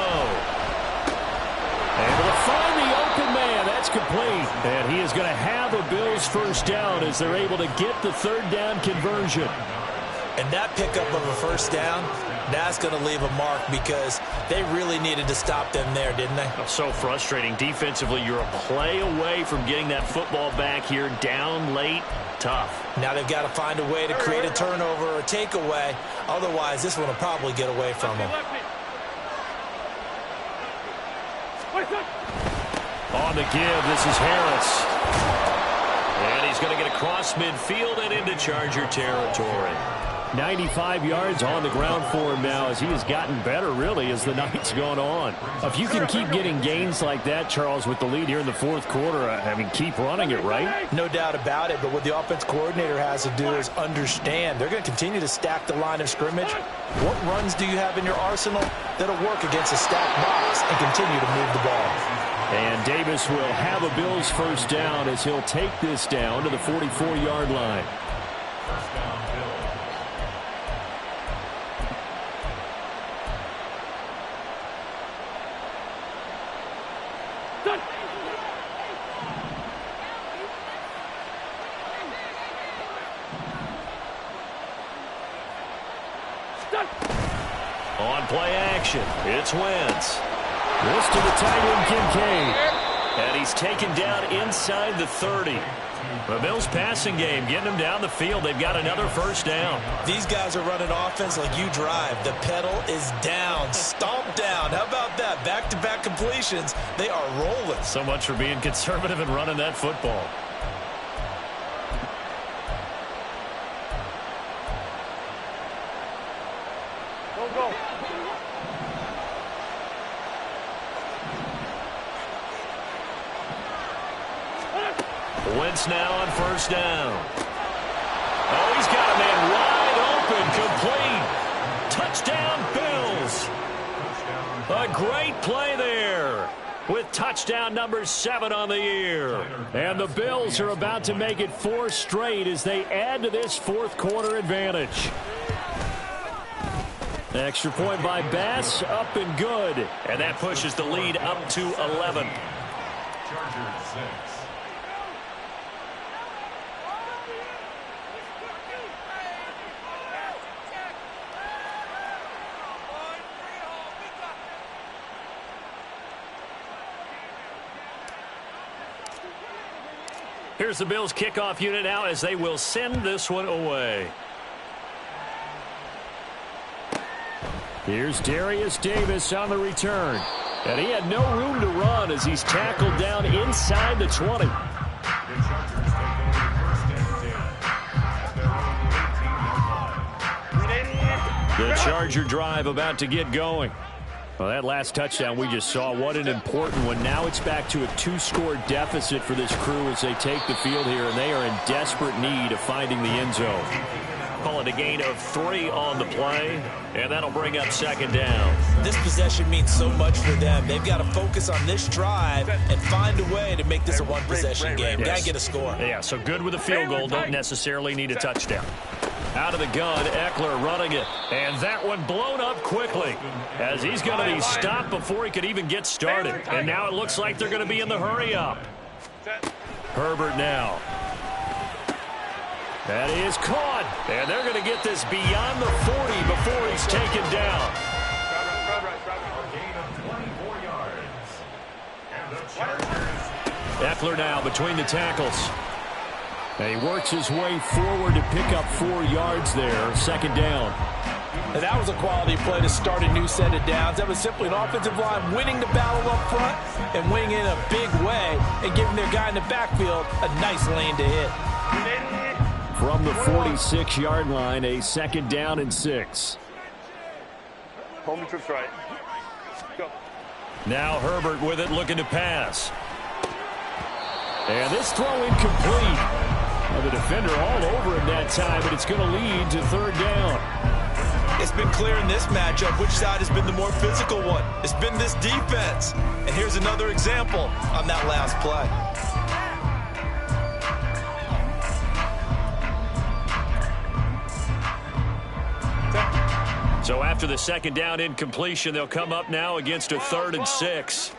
to find the open man. That's complete. And he is going to have a Bills first down as they're able to get the 3rd down conversion.
And that pickup of a first down, that's going to leave a mark because they really needed to stop them there, didn't they?
So frustrating. Defensively, you're a play away from getting that football back here. Down late. Tough.
Now they've got to find a way to create a turnover or a takeaway. Otherwise, this one will probably get away from them.
On the give, this is Harris. And he's going to get across midfield and into Charger territory. 95 yards on the ground for him now as he has gotten better, really, as the night's gone on. If you can keep getting gains like that, Charles, with the lead here in the fourth quarter, I mean, keep running it, right?
No doubt about it, but what the offense coordinator has to do is understand they're going to continue to stack the line of scrimmage. What runs do you have in your arsenal that'll work against a stacked box and continue to move the ball?
And Davis will have a Bills first down as he'll take this down to the 44-yard line. On play action, it's Wentz. This to the tight end, Kincaid. And he's taken down inside the 30. The Bills passing game, getting them down the field. They've got another first down.
These guys are running offense like you drive. The pedal is down, stomp down. How about that? Back-to-back completions. They are rolling.
So much for being conservative and running that football.
Go.
Wentz now on first down. Oh, he's got a man wide open, complete. Touchdown, Bills. A great play there with touchdown number 7 on the year. And the Bills are about to make it 4 straight as they add to this fourth quarter advantage. Extra point by Bass, up and good. And that pushes the lead up to 11.
Chargers 6.
Here's the Bills kickoff unit now as they will send this one away. Here's Darius Davis on the return. And he had no room to run as he's tackled down inside the 20. The Charger drive about to get going. Well, that last touchdown we just saw, what an important one. Now it's back to a 2-score deficit for this crew as they take the field here, and they are in desperate need of finding the end zone. Call it a gain of 3 on the play, and that'll bring up second down.
This possession means so much for them. They've got to focus on this drive and find a way to make this a one-possession game.
Yes.
Got to get a score.
Yeah, so good with a field goal. Don't necessarily need a touchdown. Out of the gun, Eckler running it. And that one blown up quickly as he's going to be stopped before he could even get started. And now it looks like they're going to be in the hurry up. Herbert now. That is caught. And they're going to get this beyond the 40 before he's taken down. Eckler now between the tackles. And he works his way forward to pick up 4 yards there. Second down.
And that was a quality play to start a new set of downs. That was simply an offensive line winning the battle up front and winning in a big way and giving their guy in the backfield a nice lane to hit.
From the 46-yard line, a second down and 6.
Home trips right. Go.
Now Herbert with it, looking to pass. And this throw incomplete. Well, the defender all over him that time, but it's going to lead to third down.
It's been clear in this matchup which side has been the more physical one. It's been this defense. And here's another example on that last play.
So after the second down incompletion, they'll come up now against a 3rd and 6.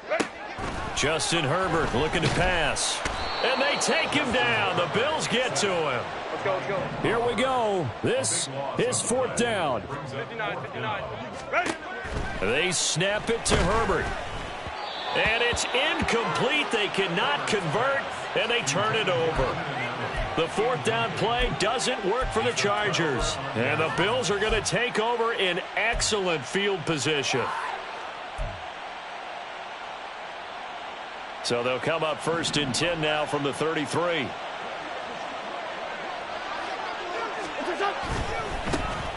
Justin Herbert looking to pass. And they take him down. The Bills get to him.
Let's go, let's go.
Here we go. This is 4th down.
59. Ready?
They snap it to Herbert. And it's incomplete. They cannot convert, and they turn it over. The 4th down play doesn't work for the Chargers. And the Bills are going to take over in excellent field position. So they'll come up 1st and 10 now from the 33.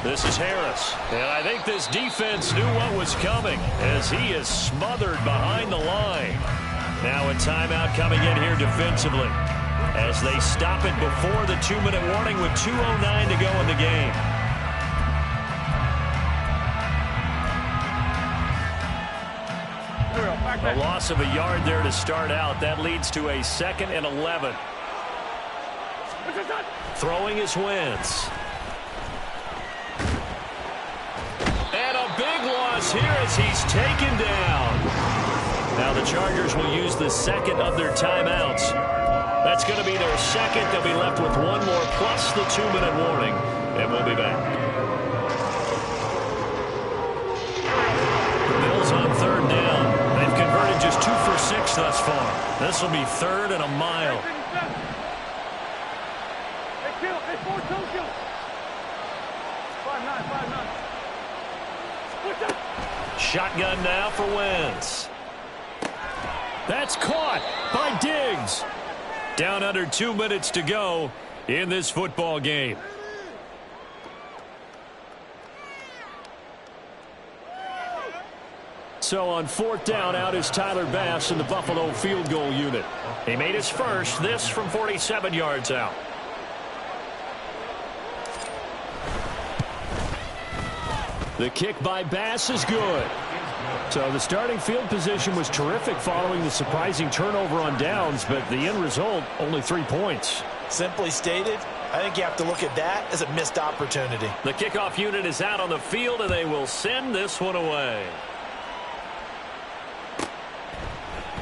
This is Harris. And I think this defense knew what was coming as he is smothered behind the line. Now a timeout coming in here defensively as they stop it before the 2-minute warning with 2:09 to go in the game. A loss of a yard there to start out. That leads to a 2nd and 11. Throwing is Wentz. And a big loss here as he's taken down. Now the Chargers will use the 2nd of their timeouts. That's going to be their 2nd. They'll be left with 1 more plus the 2-minute warning. And we'll be back. The Bills on 3rd down. They've converted just 2 for 6 thus far. This will be 3rd and a mile. Shotgun now for Wentz. That's caught by Diggs. Down under 2 minutes to go in this football game. So on 4th down, out is Tyler Bass in the Buffalo field goal unit. He made his first, this from 47 yards out. The kick by Bass is good. So the starting field position was terrific following the surprising turnover on downs, but the end result, only 3 points.
Simply stated, I think you have to look at that as a missed opportunity.
The kickoff unit is out on the field, and they will send this one away.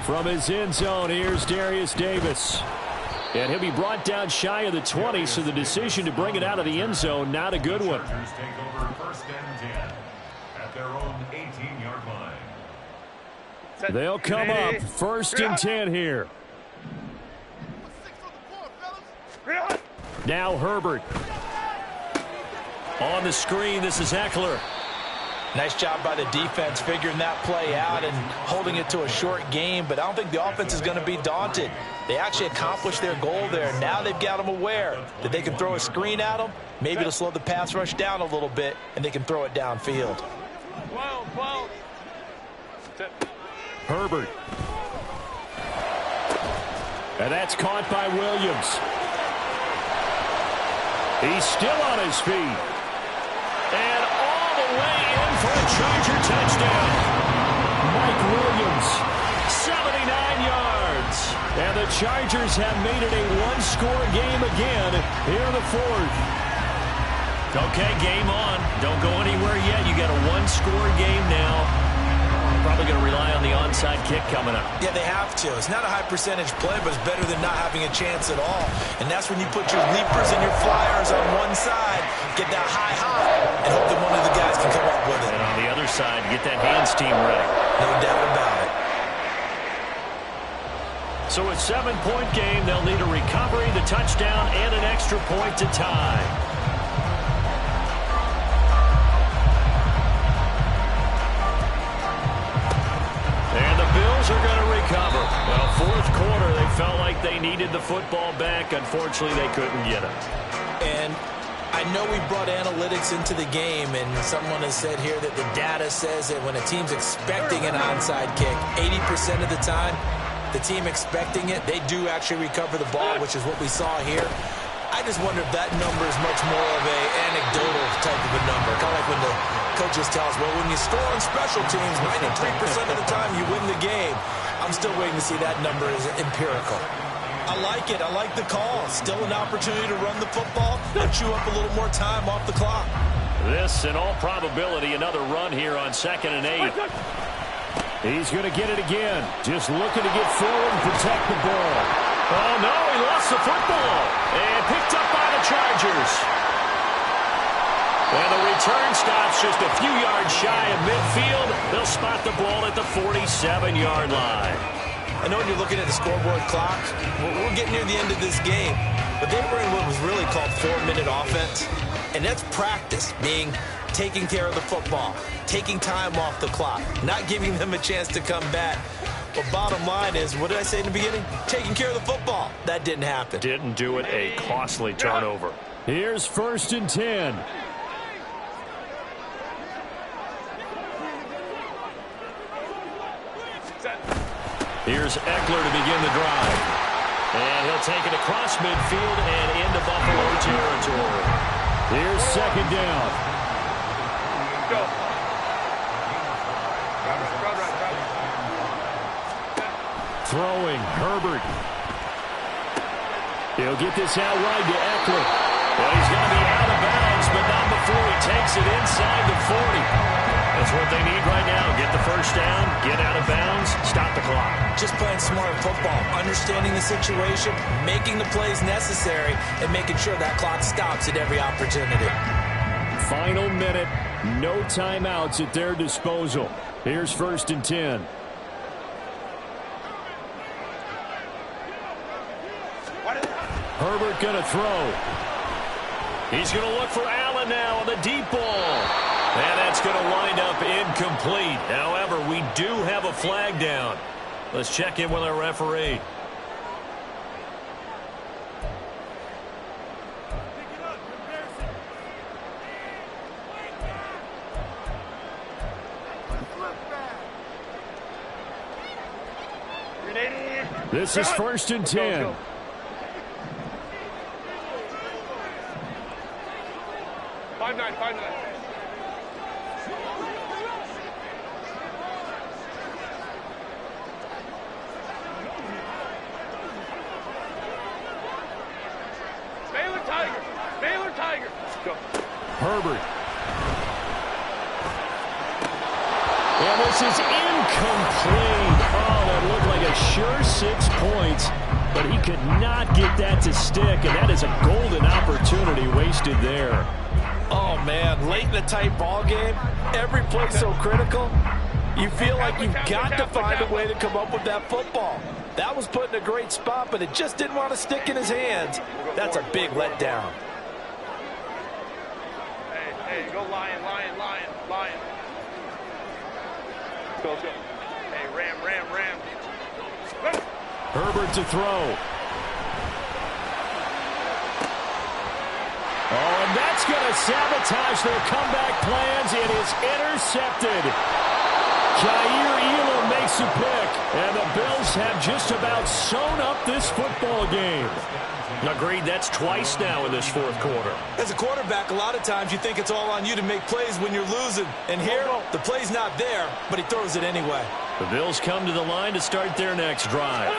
From his end zone, here's Darius Davis. And he'll be brought down shy of the 20, so the decision to bring it out of the end zone, not a good one.
Chargers take over 1st and 10 at their own 18-yard line.
They'll come up 1st and 10 here. Now Herbert. On the screen, this is Eckler.
Nice job by the defense figuring that play out and holding it to a short game, but I don't think the offense is going to be daunted. They actually accomplished their goal there. Now they've got them aware that they can throw a screen at them. Maybe it'll slow the pass rush down a little bit, and they can throw it downfield.
12.
Herbert. And that's caught by Williams. He's still on his feet. And all the way in for a Charger touchdown. Mike Williams, 79 yards. And the Chargers have made it a one-score game again here in the 4th. Okay, game on. Don't go anywhere yet. You got a one-score game now. Probably going to rely on the onside kick coming up.
Yeah, they have to. It's not a high percentage play, but it's better than not having a chance at all. And that's when you put your leapers and your flyers on one side, get that high hop, and hope that one of the guys can come up with it.
And on the other side, get that hands team ready.
No doubt about it.
So a 7-point game, they'll need a recovery, the touchdown, and an extra point to tie. And the Bills are going to recover. Well, 4th quarter, they felt like they needed the football back. Unfortunately, they couldn't get it.
And I know we brought analytics into the game, and someone has said here that the data says that when a team's expecting an onside kick, 80% of the time, the team expecting it, they do actually recover the ball, which is what we saw here. I just wonder if that number is much more of an anecdotal type of a number. Kind of like when the coaches tell us, well, when you score on special teams, 93% of the time you win the game. I'm still waiting to see that number is empirical. I like it. I like the call. Still an opportunity to run the football and chew up a little more time off the clock.
This, in all probability, another run here on 2nd and 8. He's going to get it again. Just looking to get forward and protect the ball. Oh, no, he lost the football. And picked up by the Chargers. And the return stops just a few yards shy of midfield. They'll spot the ball at the 47-yard line.
I know when you're looking at the scoreboard clock, we're getting near the end of this game. But they were in what was really called 4-minute offense. And that's practice, meaning taking care of the football, taking time off the clock, not giving them a chance to come back. But bottom line is, what did I say in the beginning? Taking care of the football. That didn't happen.
Didn't do it. A costly turnover. Here's 1st and 10. Here's Eckler to begin the drive. And he'll take it across midfield and into Buffalo territory. Here's second down.
Go.
Throwing, Herbert. He'll get this out wide to Eckler. Well, he's going to be out of bounds, but not before he takes it inside the 40. That's what they need right now. Get the first down, get out of bounds, stop the clock.
Just playing smart football, understanding the situation, making the plays necessary, and making sure that clock stops at every opportunity.
Final minute, no timeouts at their disposal. Here's 1st and 10. Herbert going to throw. He's going to look for Allen now on the deep ball. And that's going to wind up incomplete. However, we do have a flag down. Let's check in with our referee. This is 1st and 10.
Five nine. Baylor Tiger. Go.
Herbert. And this is incomplete. Oh, that looked like a sure 6 points, but he could not get that to stick, and that is a golden opportunity wasted there.
Oh, man, late in a tight ball game, every play so critical, you feel like you've got to find a way to come up with that football. That was put in a great spot, but it just didn't want to stick in his hands. That's a big letdown.
Hey, go Lion. Go. Hey, Ram.
Herbert to throw. Oh, and that's going to sabotage their comeback plans. It is intercepted. Jair Elam makes a pick, and the Bills have just about sewn up this football game. Agreed, that's twice now in this 4th quarter.
As a quarterback, a lot of times you think it's all on you to make plays when you're losing. And here, the play's not there, but he throws it anyway.
The Bills come to the line to start their next drive.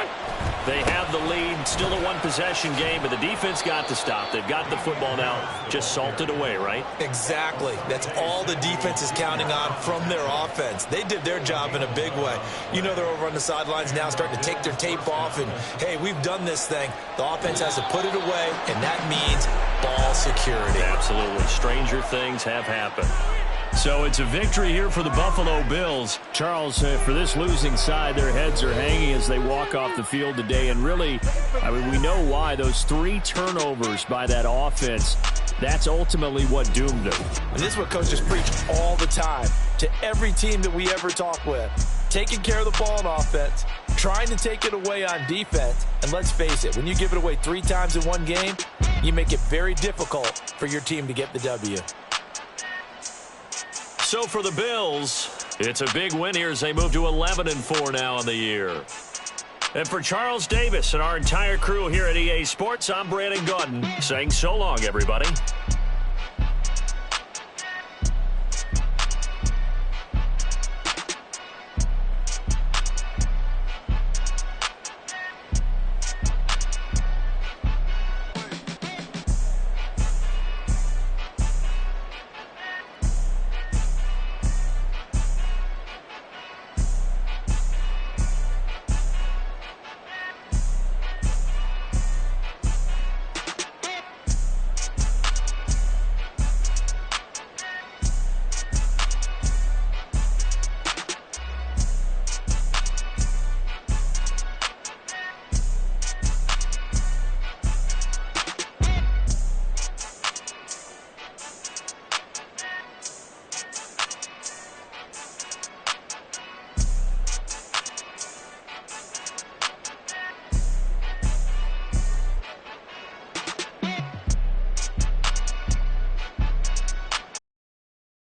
They have the lead, still a one-possession game, but the defense got to stop. They've got the football now, just salted away, right?
Exactly. That's all the defense is counting on from their offense. They did their job in a big way. You know they're over on the sidelines now starting to take their tape off, and, hey, we've done this thing. The offense has to put it away, and that means ball security.
Absolutely. Stranger things have happened. So it's a victory here for the Buffalo Bills. Charles, for this losing side, their heads are hanging as they walk off the field today. And really, I mean, we know why. Those 3 turnovers by that offense, that's ultimately what doomed them.
And this is what coaches preach all the time to every team that we ever talk with. Taking care of the ball on offense, trying to take it away on defense. And let's face it, when you give it away 3 times in one game, you make it very difficult for your team to get the W.
So for the Bills, it's a big win here as they move to 11-4 now in the year. And for Charles Davis and our entire crew here at EA Sports, I'm Brandon Gaudin saying so long, everybody.